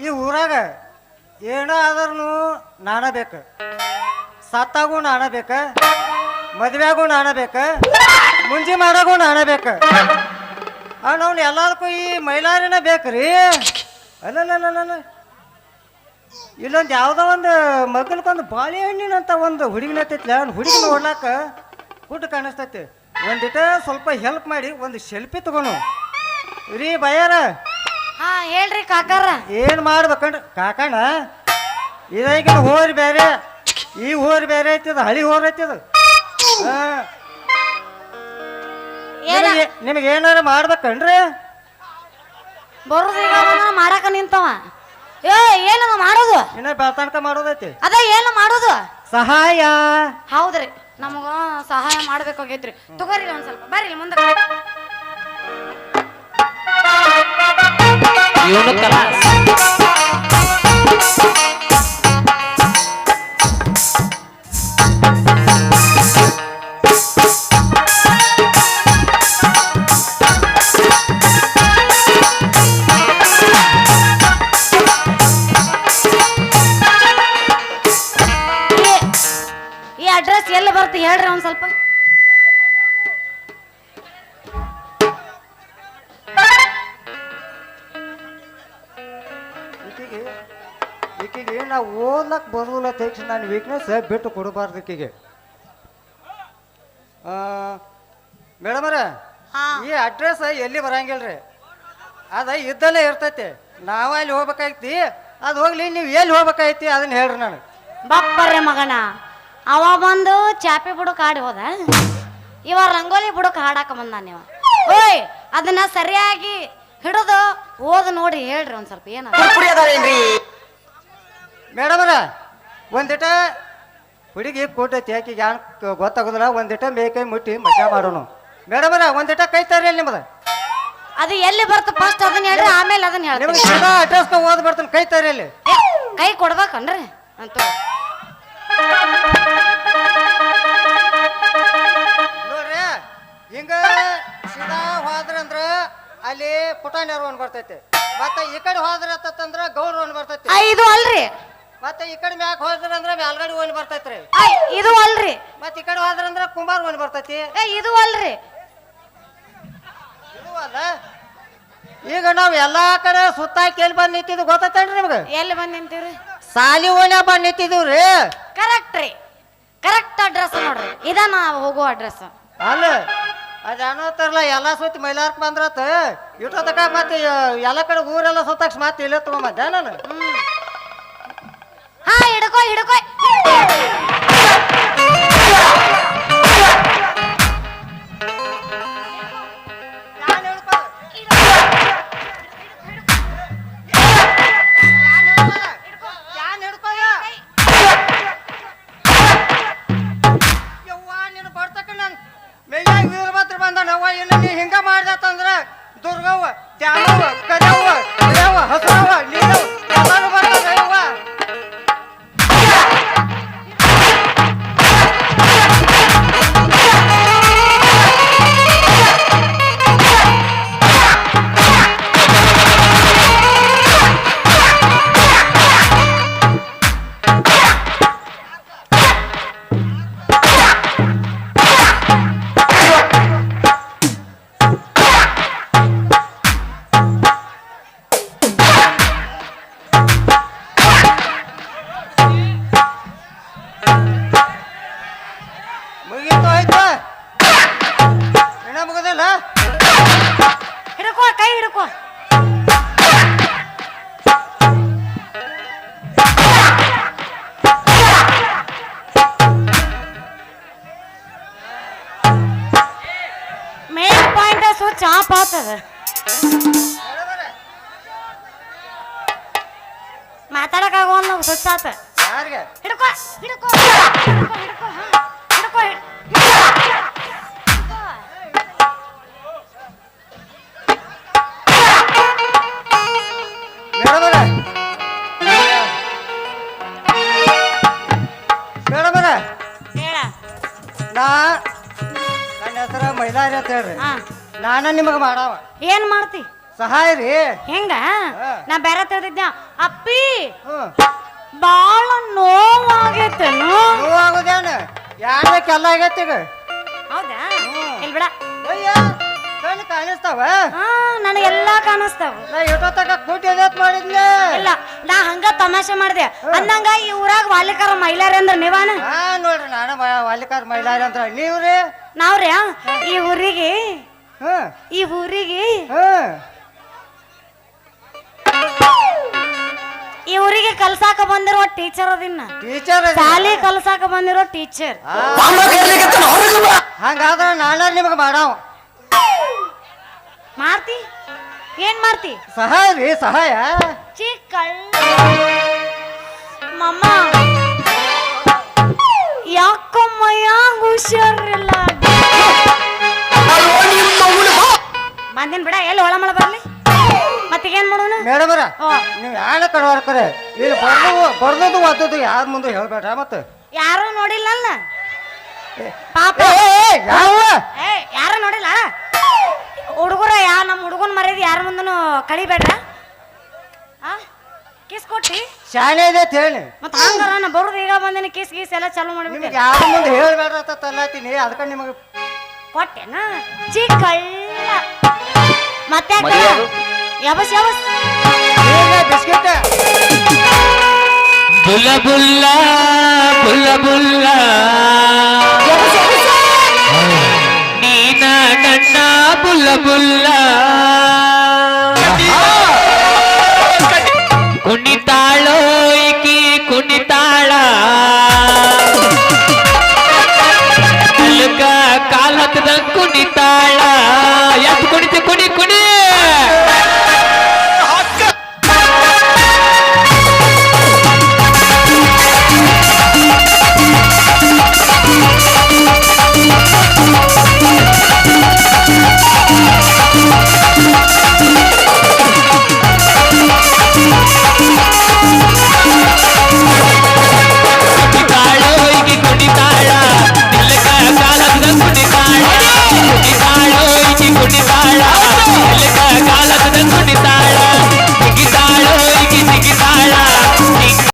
ಈ ಊರಾಗ ಏನ ಆದ್ರೂ ನಾಣ ಬೇಕು, ಸತ್ತಾಗೂ ನಾಣ ಬೇಕ, ಮದ್ವೆಗೂ ನಾಣ ಬೇಕ, ಮುಂಜಿ ಮಾಡಾಗೂ ನಾಣ ಬೇಕ. ನಾವು ಎಲ್ಲದಕ್ಕೂ ಈ ಮೈಲಾರಿನ ಬೇಕ್ರಿ. ಅಲ್ಲಲ್ಲ ಇಲ್ಲೊಂದು ಯಾವುದೋ ಒಂದು ಮಗಲ್ಕೊಂದು ಬಾಳೆಹಣ್ಣಿನಂತ ಒಂದು ಹುಡುಗಿನ ಹತ್ತೈತ್ಲ, ಅವ್ನು ಹುಡುಗಿ ನೋಡ್ಲಾಕ ಹುಟ್ಟು ಕಾಣಿಸ್ತೈತಿ. ಒಂದಿಟ ಸ್ವಲ್ಪ ಹೆಲ್ಪ್ ಮಾಡಿ ಒಂದು ಸೆಲ್ಫಿ ತಗೋನು ರೀ ಬಯ್ಯಾರ. ಹಾ ಹೇಳ್ರಿ ಕಾಕಾರ. ಏನು ಮಾಡ್ಬೇಕಂಡ್ರಿ ಕಾಕಣ್ಣ, ಇದಾಗಿನ ಹೋರಿ ಬೇರೆ, ಈ ಹೋರಿ ಬೇರೆ ಐತಿದ, ಹಳಿ ಹೋರಿ ಐತಿದ. ನಿಮಗೆ ಏನಾರ ಮಾಡ್ಬೇಕನ್ರಿ? ಬರೋದು ಈಗ ಮಾಡಾಕ ನಿಂತವ. ಏನದ ಮಾಡೋದು? ಇನ್ನ ಬೆಳ್ತನಕ ಮಾಡೋದೈತಿ. ಅದ ಏನು ಮಾಡೋದು? ಸಹಾಯ. ಹೌದ್ರಿ, ನಮಗ ಸಹಾಯ ಮಾಡ್ಬೇಕಾಗೈತ್ರಿ. ತಗೋರಿ ಒಂದ್ ಸ್ವಲ್ಪ ಬರ್ರಿ ಮುಂದೆ. ಈ ಅಡ್ರೆಸ್ ಎಲ್ಲಿ ಬರ್ತಿ ಹೇಳ್ರಿ ಒಂದ್ ಸ್ವಲ್ಪ. ಈಕಿಗೆ ನಾವು ಓದ್ಲಕ್ ಬರೋದಿಲ್ಲ ತಕ್ಷಣ ನಾನು ವೀಕ್ನೆಸ್ ಬಿಟ್ಟು ಕೊಡಬಾರ್ದು ಈಕಿಗೆ. ಮೇಡಮರ, ಈ ಅಡ್ರೆಸ್ ಎಲ್ಲಿ ಬರಂಗಿಲ್ರಿ, ಅದ ಇದ್ದಲ್ಲೇ ಇರ್ತೈತಿ. ನಾವ ಅಲ್ಲಿ ಹೋಗ್ಬೇಕಾಯ್ತಿ, ಅದು ಹೋಗ್ಲಿ, ನೀವು ಎಲ್ಲಿ ಹೋಗ್ಬೇಕಾಯ್ತಿ ಅದನ್ನ ಹೇಳ್ರಿ. ನಾನು ಬಪ್ಪರ್ರೆ ಮಗನ, ಅವ ಬಂದು ಚಾಪೆ ಬುಡಕ್ ಹಾಡಿ ಹೋದ, ಇವ ರಂಗೋಲಿ ಬುಡಕ್ ಹಾಡಾಕ ಬಂದ. ನೀವು ಓಯ್ ಅದನ್ನ ಸರಿಯಾಗಿ ಹಿಡಿದು ಓದ್ ನೋಡಿ ಹೇಳ್ರಿ ಒಂದ್ ಸ್ವಲ್ಪ. ಏನ ಮೇಡಮರ, ಒಂದಿಟ ಹುಡುಗಿ ಕೂಟೈತಿ, ಆಕಿಗೆ ಯಾನ್ ಗೊತ್ತಾಗೋದಿಲ್ಲ. ಒಂದಿಟ ಮೇಕೈ ಮುಟ್ಟಿ ಮಜಾ ಮಾಡೋಣ. ಮೇಡಮರ, ಒಂದಿಟ ಕೈ ತರ್ರಿ ಅಲ್ಲಿ ನಿಮ್ಮದ. ಅದು ಎಲ್ಲಿ ಬರ್ತ ಫಸ್ಟ್ ಅದನ್ನ ಹೇಳ್ರಿ, ಆಮೇಲೆ ಅದನ್ನ ಹೇಳ್ರಿ. ಅಡ್ರೆಸ್ ಓದ್ ಬರ್ತಾನೆ, ಕೈ ತರ್ರಿ ಅಲ್ಲಿ. ಕೈ ಕೊಡ್ಬೇಕನ್ರಿ ಅಂತ ನೋಡ್ರಿ. ಹಿಂಗ ಸೀದಾ ಹೋದ್ರಂದ್ರ ಅಲ್ಲಿ ಪುಟಾಣಿಯರು ಒಂದ್ ಬರ್ತೈತಿ. ಮತ್ತ ಈ ಕಡೆ ಹೋದ್ರ ಅಂತಂದ್ರ ಗೌಡ್ರು ಒಂದ್ ಬರ್ತೈತಿ. ಇದು ಅಲ್ರಿ. ಮತ್ತೆ ಈ ಕಡೆ ಮ್ಯಾಕ್ ಹೋದ್ರಂದ್ರ ಮ್ಯಾಲ್ಗಡಿ ಒಂದ್ ಬರ್ತೈತ್ರಿ. ಇದು ಅಲ್ರಿ. ಮತ್ತ ಈ ಕಡೆ ಹೋದ್ರಂದ್ರ ಕುಂಬಾರ್ ಒಂದ್ ಬರ್ತೈತಿ. ಇದು ಅಲ್ರಿ. ಇದು ಅಲ್ಲ. ಈಗ ನಾವ್ ಎಲ್ಲಾ ಕಡೆ ಸುತ್ತಾಕಿ ಎಲ್ಲಿ ಬಂದ್ ನಿಂತಿದ್ ಗೊತ್ತೈತೇನ್ರಿ ನಿಮ್ಗ? ಎಲ್ಲಿ ಬಂದ್ ನಿಂತೀವ್ರಿ? ಸಾಲಿ ಓಣ್ಯ ಬಂದ್ ನಿಂತಿದೀವ್ರಿ. ಕರೆಕ್ಟ್ ರೀ, ಕರೆಕ್ಟ್ ಅಡ್ರೆಸ್ ನೋಡ್ರಿ. ಇದ ನಾವು ಹೋಗೋ ಅಡ್ರೆಸ್. ಅಲ್ಲ ಅದೇನೋತಾರಲ್ಲ, ಎಲ್ಲಾ ಸುತ್ತಿ ಮೈಲಾರ್ಕ್ ಬಂದ್ರತ ಇಟ್ಟೋತಕ ಮತ್ತೆ ಎಲ್ಲಾ ಕಡೆ ಊರೆಲ್ಲ ಸುತ್ತಾಕ್ಸ್ ಮತ್ತೆ ಇಲ್ಲೇ ತಗೊಂಬಂದೆ ನಾನು. ಹಾ ಹಿಡ್ಕೋ ಹಿಡ್ಕೋ. ಹಿಂಗ ಮಾಡ್ದತ್ತಂದ್ರ ದುರ್ಗವ್ವ, ದ್ಯಾಮವ್ವ, ಕರಿಯವ್ವ, ಕರಿಯವ್ವ, ಹಸುರವ್ವ, ನೀರವ್ವ ಎಲ್ಲಾರು ಬರ್ತಾರ. ಮುಗೀತು, ಆಯ್ತು, ಇನ್ನ ಮುಗದಿಲ್ಲ. ಹಿಡ್ಕೋ, ಕೈ ಹಿಡ್ಕೋ. ಮೇನ್ ಪಾಯಿಂಟ್ ಸ್ವಿಚ್ ಆಫ್ ಆಗ್ತದ. ಮಾತಾಡಕ್ಕಾಗೋಲ್ಲ, ಸ್ವಿಚ್ ಆತ. ಯಾರಿಗೆ? ಹಿಡ್ಕೋ ಹಿಡ್ಕೋ ಹಿಡ್ಕೋ ಹಿಡ್ಕೋ. ಹಿಡ್ಕೋ ಮೇಡಮರ, ಮೇಡಮರ, ಹೇಳ. ನನ್ನ ಹೆಸರು ಮೈಲಾರಿ ಅಂತ ಹೇಳ್ರಿ. ನಾನು ನಿಮಗೆ ಮಾಡವ. ಏನ್ ಮಾಡ್ತಿ? ಸಹಾಯ ರೀ. ಹೆಂಗ ನಾ ಬೇರೆ ತಿಳಿದಿದ್ದ ಅಪ್ಪಿ ಹ್ಮ್ ಬಾಳ ನೋವಾಗೈತೇನು ನೋವಾಗುದೇನು ಯಾರಕ್ಕೆಲ್ಲ ಆಗೈತಿ ಈಗ. ಹೌದಾ ಇಲ್ ಬಿಡ ಅಯ್ಯ ಕಣ್ಣು ಕಾಣಿಸ್ತಾವ. ನನಗೆಲ್ಲಾ ಕಾಣಿಸ್ತಾವ. ನಾ ಎಷ್ಟೊತ್ತಾಗ ಕೂಟಿ ಎದತ್ ಮಾಡಿದ್ನೆ. ಇಲ್ಲ ನಾ ಹಂಗ ತಮಾಷೆ ಮಾಡಿದೆ ಅಂದಂಗ ಈ ಊರಾಗ ವಾಲಿಕಾರ ಮೈಲಾರಿ ಅಂದ್ರ ನೀವಾನ ನೋಡ್ರಿ ನಾನು ವಾಲಿಕಾರ ಮೈಲಾರಿ ಅಂತ ನೀವ್ರಿ. ನಾವ್ರಿ ಈ ಊರಿಗೆ ಹ್ಮ್ ಈ ಊರಿಗೆ ಹ್ಮ್ ಈ ಊರಿಗೆ ಕಲ್ಸಾಕ ಬಂದಿರೋ ಟೀಚರ್ ಅದಿನ್ನ ಟೀಚರ್ ಶಾಲಿ ಕಲ್ಸಾಕ ಬಂದಿರೋ ಟೀಚರ್. ಹಂಗಾದ್ರ ನಾನ ನಿಮಗ ಮಾಡಾವ. ಮಾಡ್ತಿ ಏನ್ ಮಾಡ್ತಿ ಸಹಾಯ ರೀ ಸಹಾಯ. ಮಮ್ಮ ಯಾಕೋ ಮೈಯಾಗ ಹುಷಾರಿಲ್ಲ ಬಂದಿನ ಬಿಡ ಎಲ್ಲಿ ಒಳಮಳ ಬರ್ಲಿ ಮತ್ತೀಗೇನ್ ಮಾಡೋಣ ಮೇಡಮರ ನೀವ್ ಯಾರ ಕಡೆ ಇಲ್ಲಿ ಬರ್ದದು ಓದದ್ದು ಯಾರ ಮುಂದೆ ಹೇಳ್ಬೇಡ್ರ ಮತ್ತ ಯಾರು ನೋಡಿಲ್ಲ ಪಾಪ ಯಾರು ನೋಡಿಲ್ಲ ಹುಡುಗರ ನಮ್ಮ ಹುಡುಗನ್ ಮರ್ಯಾದ ಯಾರ ಮುಂದನು ಕಳಿಬೇಡ್ರ ಕಿಸ್ ಕೊಟ್ಟಿ ಶಾಲೆ ಇದೆ ಅಂತ ಹೇಳಿ ಮತ್ತ ಹಂಗಾರ ನಾ ಬರುದು ಈಗ ಬಂದಿನ ಕಿಸ್ ಗೀಸ್ ಎಲ್ಲ ಚಾಲು ಮಾಡ್ಬಿಟ್ಟೆ ಯಾರ ಮುಂದೆ ಹೇಳ್ಬೇಡ್ರ ಅಂತ ತಲ್ಲತೀನಿ ಅದಕ್ಕೆ ನಿಮಗೆ ಕೊಟ್ಟೆನ ಚಿಕ್ಕಳ್ಳ ಮತ್ತೆ ಯಾವಸ್ ಯಾವಸ್ ಬಿಸ್ಕೆಟ್ ಬುಲ್ಲ ಬುಲ್ಲ ಬುಲ್ಲ ಬುಲ್ಲ ನೀನ ನನ್ನ ಬುಲ್ಲ ಬುಲ್ಲ